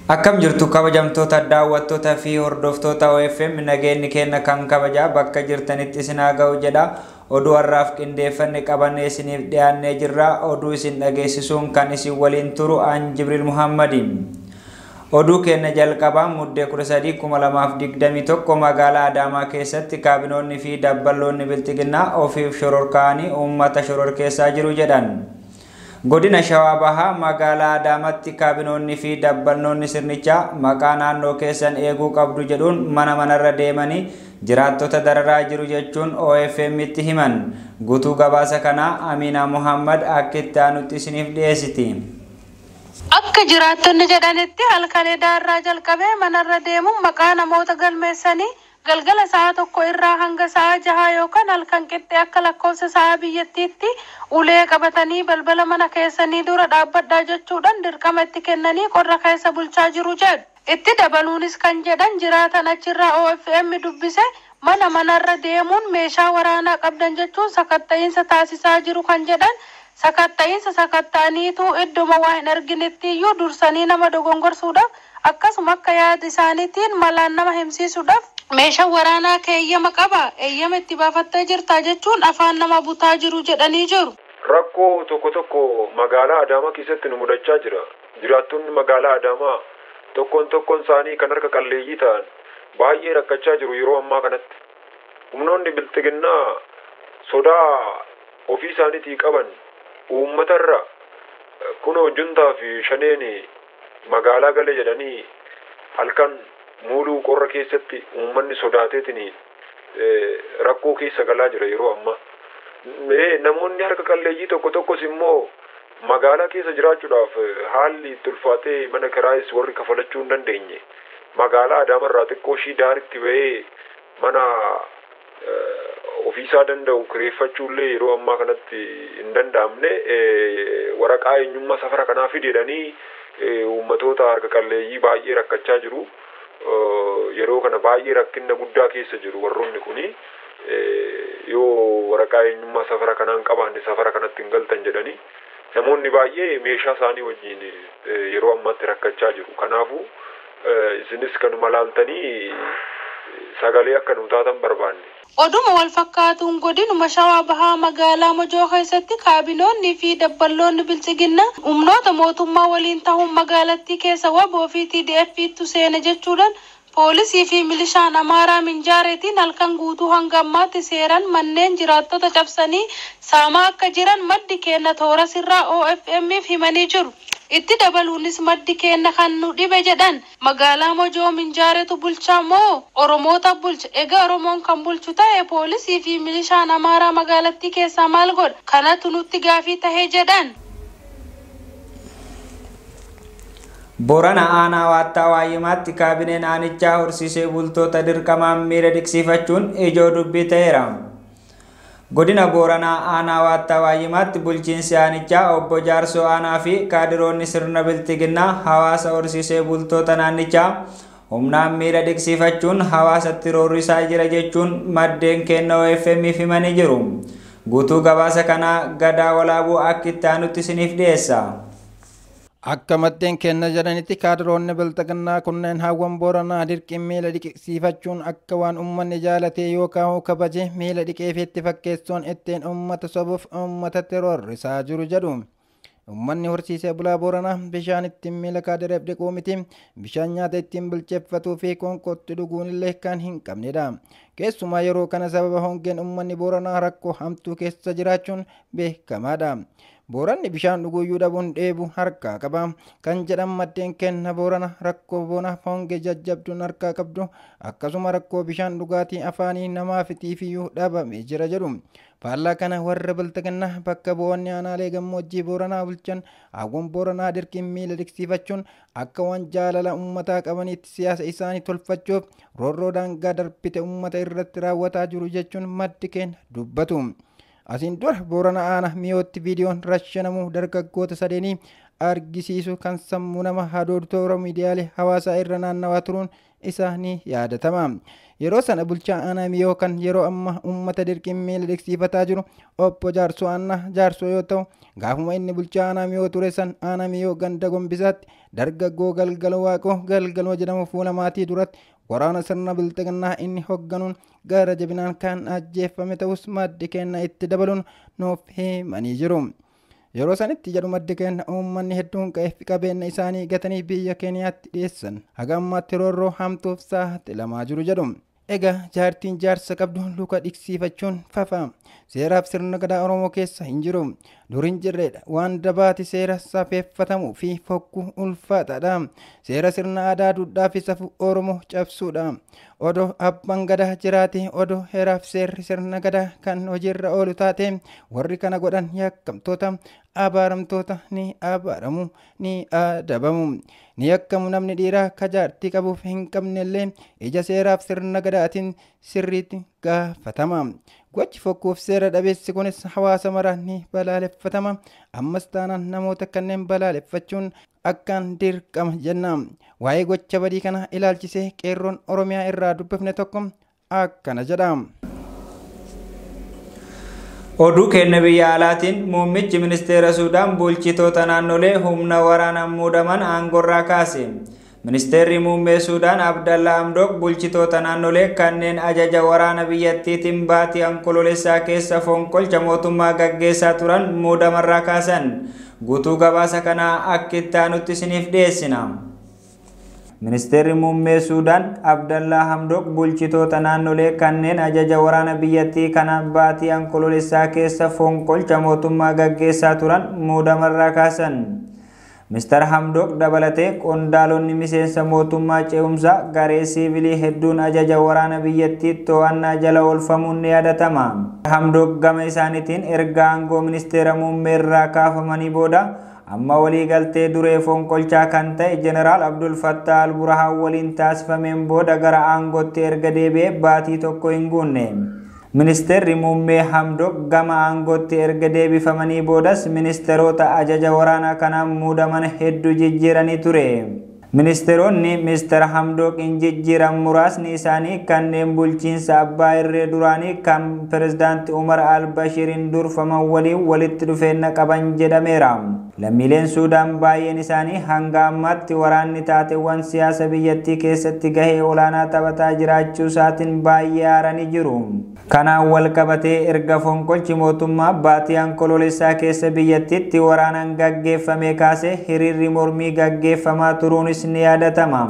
Akkam jirtu kabajamtoota daawwattoota fi hordoftoota OFM nageenyi kenna kan kabajaa bakka jirtanitti isin haa ga'u jedha. Oduu har'aaf qindeeffanne qabannee isiniif dhiyaannee jirra. Oduu isin dhageessisuun kan isin waliin turu aan Jibril Muhammadiin. Oduu keenya jalqabaa muddee 13/2021 magaalaa Adaamaa keessatti kaabinoonni fi dabballoonni biltiginnaa ofiif shororkaanii uummata shororkeessaa jiru jedhan. Godina Shawaa Bahaa magaalaa Adaamaatti kaabinoonni fi dabballoonni sirnichaa maqaa naannoo keessan eeguu qabdu jedhuun mana manarra deemanii jiraattota dararaa jiru jechuun OFM itti himan. Guutuu gabaasa kanaa Amina Muhammad akka itti aanutti isiniif dhiyeessiti. Akka jiraattonni jedhanitti halkan daarraa jalqabee manarra deemuun maqaa namoota galmeessanii galgala sa'a tokko irraa hanga sa'a 6 yookaan halkan qixxee akka lakkoofsa sa'a biyyattiitti ulee qabatanii balbala mana keessanii dura dhaabbadhaa jechuudhaan dirqama itti kennanii qorra keessa bulchaa jiru jedhu. Itti dabaluunis kan jedhan jiraatan achirraa OFM dubbise mana manarra deemuun meeshaa waraanaa qabdan jechuun sakatta'iinsa taasisaa jiru kan jedhan. Sakatta'iinsa sakatta'aniitu idduma waa hin arginetti iyyuu dursanii nama dogongorsuudhaaf akkasuma akka yaada isaaniitiin malaan nama himsiisuudhaaf meeshaa waraanaa keeyyama qaba eeyyama itti baafattee jirta jechuun afaan nama butaa jiru jedhanii jiru. Rakkoo tokko magaalaa Adaamaa keessatti nu mudachaa jira. Jiraattonni magaalaa Adaamaa tokkoon isaanii kan harka qalleeyyii ta'an baay'ee rakkachaa jiru yeroo ammaa kanatti. Humnoonni biltiginnaa sodaa ofii isaaniitii qaban uummatarra kunoo juntaa fi shaneen magaalaa gale jedhanii halkan muuluu qorra keessatti uummanni sodaateetiin rakkoo keessa galaa jira yeroo ammaa. Namoonni harka qalleeyyii tokkos immoo magaalaa keessa jiraachuudhaaf haalli itti ulfaatee mana kiraayis warri kafalachuu hin dandeenye magaalaa Adaamarraa xiqqoo ishii daaritti bahee mana ofiisaa danda'u kireeffachuullee yeroo ammaa kanatti hin danda'amne waraqaa eenyummaa safara kanaa fideedhanii uummatoota harka qalleeyyii baay'ee rakkachaa jiru. Yeroo kana baay'ee rakkina guddaa keessa jiru warroonni kuni yoo waraqaa eenyummaa safara kanaan qabaanne safara kanatti hin galtan jedhanii namoonni baay'ee meeshaa isaanii wajjin yeroo ammaatti rakkachaa jiru. Kanaafuu isinis kanuma laaltanii sagalee akka nu taatan barbaanne. Oduma wal fakkaatuun godinuma Shawaa Bahaa magaalaa Mojoo keessatti kaabinoonni fi dabballoonni biltiginnaa humnoota mootummaa waliin ta'uun magaalattii keessa waboo fi TDF'tu seene jechuudhaan poolisii fi milishaan Amaaraa Minjaareetiin halkan guutuu hanga ammaatti seeran manneen jiraattota cabsanii saamaa akka jiran maddi keenya toora sirraa OFM'if himanii jiru. Itti dabaluunis maddi keenya kan nu dhibe jedhan magaalaa Mojoo Minjaareetu bulchaa moo Oromoota bulcha? Egaa Oromoon kan bulchu ta'e poolisii fi milishaan Amaaraa magaalattii keessaa maal godha? Kanatu nutti gaafii tahee jedhan. Boorana aanaa waattaa waayyimaatti kaabineen aanichaa horsiisee bultoota dirqamaan miira dhiqsiifachuun ijoo dubbii ta'eera. Godina Booranaa aanaa waattaa waayyimaatti bulchiinsi aanichaa obbo Jaarsoo aanaa fi kaadiroonni sirna biltiginnaa hawaasa horsiisee bultoota naannichaa humnaan miira dhiqsiifachuun hawaasatti roorrisaa jira jechuun maddeen keenya OFM'if himanii jiru. Guutuu gabaasa kanaa Gadaa Walaabuu akka itti aanutti isiniif dhiyeessa. Akka maddeen keenya jedhanitti kaadiroonni biltiginnaa kunneen hawwan Booranaa dirqiin miila dhiqsiifachuun akka waan uummanni jaalatee yookaan kabaje miila dhiqeefetti fakkeessuun ittiin uummata sobuuf uummatatti roorrisaa jiru jedhu. Uummanni horsiisee bulaa Booranaa bishaan ittiin miila kaadireef dhiquu miti bishaan nyaata ittiin bilcheeffatuu fi qoonqootti dhuguun illee kan hin qabnedha. Keessumaa yeroo kana sababa hongeen uummanni Booranaa rakkoo hamtuu keessa jiraachuun beekamaadha. Booranni bishaan dhuguyyuu dhabuun dheebu harkaa qaba kan jedhan maddeen keenya Boorana rakkoo bonaaf hongee jajjabduun harkaa qabdu akkasuma rakkoo bishaan dhugaatii afaanii namaaf tiifiyyuu dhabamee jira jedhu. Faallaa kana warra biltiginnaa bakka bu'oonni aanaalee gammoojjii Booranaa bulchan hawwan Booranaa dirqiin miila dhiqsiifachuun akka waan jaalala uummataa qabaniitti siyaasa isaanii tolfachuuf roorroo daangaa darbite uummata irratti raawwataa jiru jechuun maddi keenya dubbatu. Asiin dura Boorana aanaa mi'ootti viidiyoon rashanamu dargaggoota sadeenii argisiisu kan sammuu nama hadooduu toora miidiyaalee hawaasaa irra naannawaa turuun isaa ni yaadatama. Yeroo sana bulchaa aanaa miyoo kan yeroo amma uummata dirqiin miila dhiqsiifataa jiru obbo Jaarsoo Annaa Jaarsoo yoo ta'u, gaafuma inni bulchaa aanaa miyoo ture san aanaa miyoo ganda Gombisaatti dargaggoo Galgaloo Waaqoo Galgaloo jedhamu fuula maatii duratti waraana sirna bilxiginnaa inni hogganuun gara jabinaan kan ajjeeffame ta'us maddi keenya itti dabaluun nuuf himanii jiru. Yeroo sanitti jedhu maddi keenya uummanni hedduun qe'ee fi qabeenya isaanii gatanii biyya Keeniyaatti dhiyeessan haga ammaatti roorroo hamtuuf saaxilamaa jiru jedhu. Egaa jaartiin jaarsa qabdu luka dhiqsiifachuun fafa. Seeraaf sirna gadaa Oromoo keessa hin jiru. Dur hin jirredha. Waan dabaati seera safeeffatamuu fi fokkuu ulfaataadha. Seera sirna aadaa duudhaa fi safuu Oromoo cabsuudha. Odoo abbaan gadaa jiraate odoo heeraaf seerri sirna gadaa kan hojiirra oolu taate warri kana godhan yakkamtoota abaaramtoota ni abaaramu ni adabamu. Ni yakkamu namni dhiiraa ka jaartii qabuuf hin qabnellee ija seeraaf sirna gadaatiin sirriitti gaafatama. Gochi fokkuuf seera dhabeessi kunis hawaasa maraan ni balaaleffatama. Ammas taanaan namoota kanneen balaaleffachuun akkaan dirqama jenna. Waa'ee gocha badii kana ilaalchisee qeerroon Oromiyaa irraa dubbifne tokko akkana jedha. Oduu kenna biyya alaatiin muummichi ministeera Suudaan bulchitoota naannolee humna waraanaan muudaman aangorraa kaase. Ministeerri muummee Suudaan Abdallaa Hamdok bulchitoota naannolee kanneen ajaja waraana biyyattiitiin baatii onkoloolessaa keessa fonqolcha mootummaa gaggeessaa turan muudamarraa kaasan. Guutuu gabaasa kanaa akka itti aanutti isiniif dhiyeessina. Ministeerri muummee Suudaan Abdallaa Hamdok bulchitoota naannolee kanneen ajaja waraana biyyattii kana baatii onkoloolessaa keessa fonqolcha mootummaa gaggeessaa turan muudamarraa kaasan. Mr. Hamdok dabalatee qondaalonni miseensa mootummaa ce'umsaa garee siivilii hedduun ajaja waraana biyyattii to'annaa jala oolfamuun ni yaadatama. Hamdok gama isaaniitiin erga aangoo ministeera muummee irraa kaafamanii booda amma waliigaltee duree fonqolchaa kan ta'e Jeneraal Abdul Fattah al-Burhaan waliin taasifameen booda gara aangootti erga deebi'ee baatii tokko hin guunne. Ministeerri muummee Hamdok gama aangootti erga deebifamanii boodas ministeerota ajaja waraanaa kanaan muudaman hedduu jijjiiranii ture. Ministeeronni Mr. Hamdok hin jijjiiran muraasni isaanii kanneen bulchiinsa abbaa irree duraanii kan pirezidaantii Umar al-Bashirin durfaman waliin walitti dhufeenya qaban jedhameera. Lammiileen Suudaan baay'een isaanii hanga ammaatti waraanni taateewwan siyaasa biyyattii keessatti gahee olaanaa taphataa jiraachuu isaatiin baay'ee aaranii jiru. Kanaan wal qabatee erga fonqolchi mootummaa baatii onkoloolessaa keessa biyyattiitti waraanaan gaggeeffame kaasee hiriirri mormii gaggeeffamaa turuunis ni yaadatama.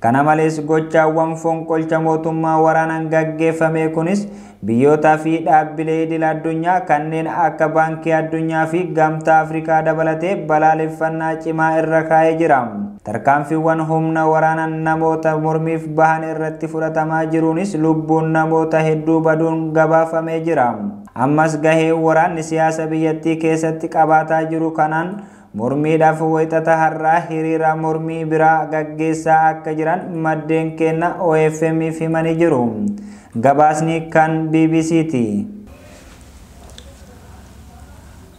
Kana malees gochaawwan fonqolcha mootummaa waraanaan gaggeeffame kunis biyyootaa fi dhaabbilee idil addunyaa kanneen akka baankii addunyaa fi gamtaa Afrikaa dabalatee balaaleffannaa cimaa irra kaa'ee jira. Tarkaanfiiwwan humna waraanaan namoota mormiif bahan irratti fudhatamaa jiruunis lubbuun namoota hedduu baduun gabaafamee jira. Ammas gahee waraanni siyaasa biyyattii keessatti qabaataa jiru kanaan mormiidhaaf wayxata har'aa hiriira mormii biraa gaggeessaa akka jiran maddeen keenya OFM'if himanii jiru. Gabaasni kan BBC'ti.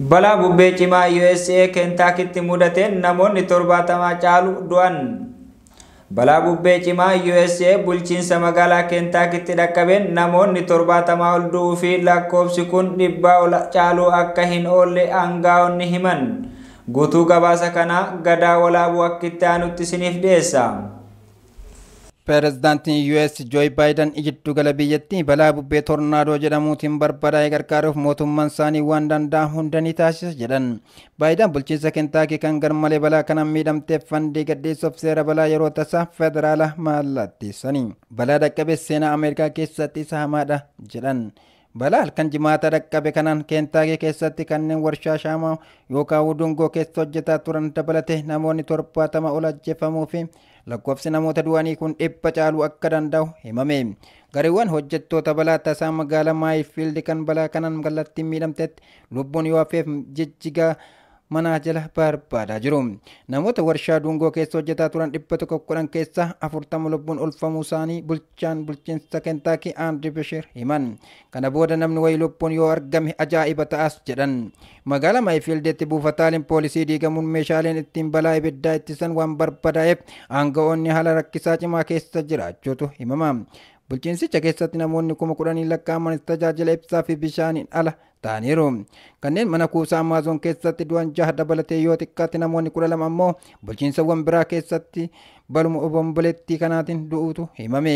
Balaa bubbee cimaa USA Kentaakitti mudateen namoonni 70 caalu du'an. Balaa bubbee cimaa USA bulchiinsa magaalaa Kentaakitti dhaqqabeen namoonni 70 ol du'uu fi lakkoofsi kun 100 ol caaluu akka hin oolle aangaa'onni himan. Guutuu gabaasa kanaa gadaa walaabuu akka itti aanutti isiniif dhiyeessa. Pirezidaantiin US Joe Biden ijiddu gala biyyattii balaa bubbee tornaadoo jedhamuutiin barbadaa'ee gargaaruuf mootummaan isaanii waan danda'amu hunda ni taasisa jedhan. Biden bulchiinsa Kentaakii kan garmalee balaa kanaan miidhamteef fandii gadhiisuuf seera balaa yeroo tasaa federaala mallatteessanii. Balaa dhaqqabe seenaa Ameerikaa keessatti isa hamaadha jedhan. Balaa halkan jimaata dhaqqabe kanaan Kentaakii keessatti kanneen warshaa shaamaa yookaan udungoo keessa hojjetaa turan dabalatee namoonni 70 ol ajjeefamuu fi lakkoofsi namoota du'anii kun 100 caaluu akka danda'u himame. Gareewwan hojjettoota balaa tasaa magaalaa Maayifiildi kan balaa kanaan kallattiin miidhamtetti lubbuun yoo hafeef Jijjigaa manaa jala barbaadaa jiru. Namoota warshaa Dungoo keessa hojjetaa turan 110 keessa 40 lubbuun oolfamuu isaanii bulchaan bulchiinsa Kentaakii Andrii Bashir himan. Kana booda namni wayii lubbuun yoo argame ajaa'iba ta'as jedhan. Magaalaa Maayifiilditti buufataaleen poolisii diigamuun meeshaaleen ittiin balaa ibiddaa ittisan waan barbadaa'eef aanga'oonni haala rakkisaa cimaa keessa jiraachuutu himama. Bulchiinsicha keessatti namoonni 10,000 lakkaa'aman tajaajila ibsaa fi bishaaniin ala ta'aniiru. Kanneen mana kuusaa Amaazoon keessatti du'an 6 dabalatee yoo xiqqaatti namoonni 12 ammoo bulchiinsawwan biraa keessatti baluma obomboleettii kanaatiin du'uutu himame.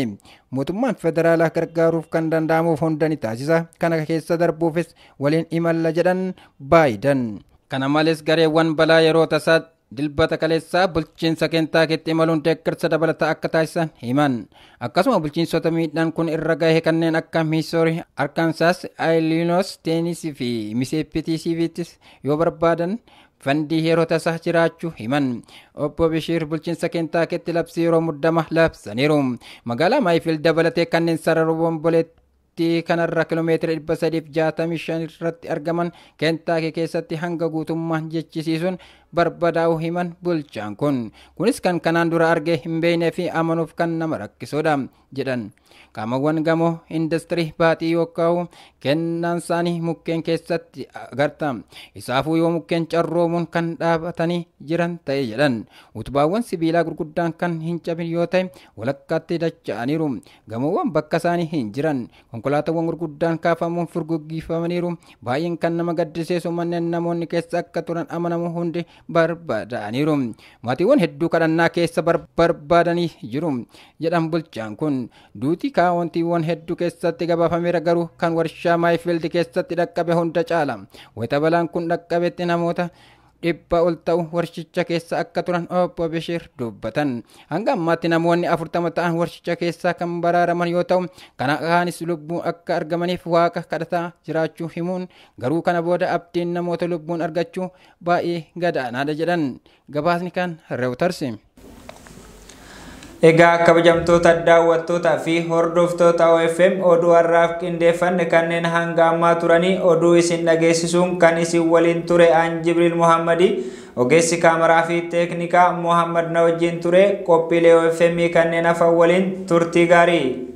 Mootummaan federaalaa gargaaruuf kan danda'amuuf hunda ni taasisa. Kana keessa darbuufis waliin imalla jedhan Baayiden. Kana malees gareewwan balaa yeroo tasaa dilbata kaleessaa bulchiinsa Kentaakiitti imaluun deeggarsa dabalataa akka taasisan himan. Akkasuma bulchiinsota miidhaan kun irra gahe kanneen akka Missouri, Arkansas, Illinois, Tennessee fi Mississippiittis yoo barbaadan fandii yeroo tasaa jiraachuu himan. Obbo Bashir bulchiinsa Kentaakiitti labsii yeroo muddama labsaniiru. Magaalaa Maayifiild dabalatee kanneen sarara obomboleettii kanarra kiiloomeetira 365 irratti argaman Kentaakii keessatti hanga guutummaan jechisiisuun barbadaa'uu himan bulchaan kun. Kunis kan kanaan dura argee hin beeknee fi amanuuf kan nama rakkisudha jedhan. Qaamawwan gamoo industirii baaxii yookaan kennaan isaanii mukkeen keessatti agarta. Isaafuu yoo mukkeen carroomuun kan dhaabatanii jiran ta'e jedhan. Utubaawwan sibiilaa gurguddaan kan hin cabin yoo ta'e walakkaatti dacha'aniiru. Gamoowwan bakka isaanii hin jiran. Konkolaataawwan gurguddaan kaafamuun furguggifamaniiru. Baay'een kan nama gaddisiisu manneen namoonni keessa akka turan amanamu hundi barbadaa'aniiru. Maatiiwwan hedduu kadhannaa keessa barbaadanii jiru jedhan bulchaan kun. Duuti kaawwantiiwwan hedduu keessatti gabaafameera garuu kan warshaa Maayifiild keessatti dhaqqabe hunda caala. Wayita balaan kun dhaqqabetti namoota 100 ol ta'u warshicha keessa akka turan Obbo Bashir dubbatan. Hanga ammaatti namoonni 40 ta'an warshicha keessaa kan baraaraman yoo ta'u kana kaanis lubbuu akka argamaniif waaqa kadhataa jiraachuu himuun garuu kana booda abdiin namoota lubbuun argachuu baay'ee gadaanaadha jedhan. Gabaasni kan Reuters. Egaa kabajamtoota daawwattootaa fi hordoftoota OFM oduu har'aaf qindeeffanne kanneen hanga ammaa turanii oduu isin dhageessisuun kan isin waliin ture aan Jibriil Muhammadi. Ogeessi kaameraa fi teeknikaa Muhammad na wajjin ture. Qophiilee OFM kanneen hafan waliin turtii gaarii.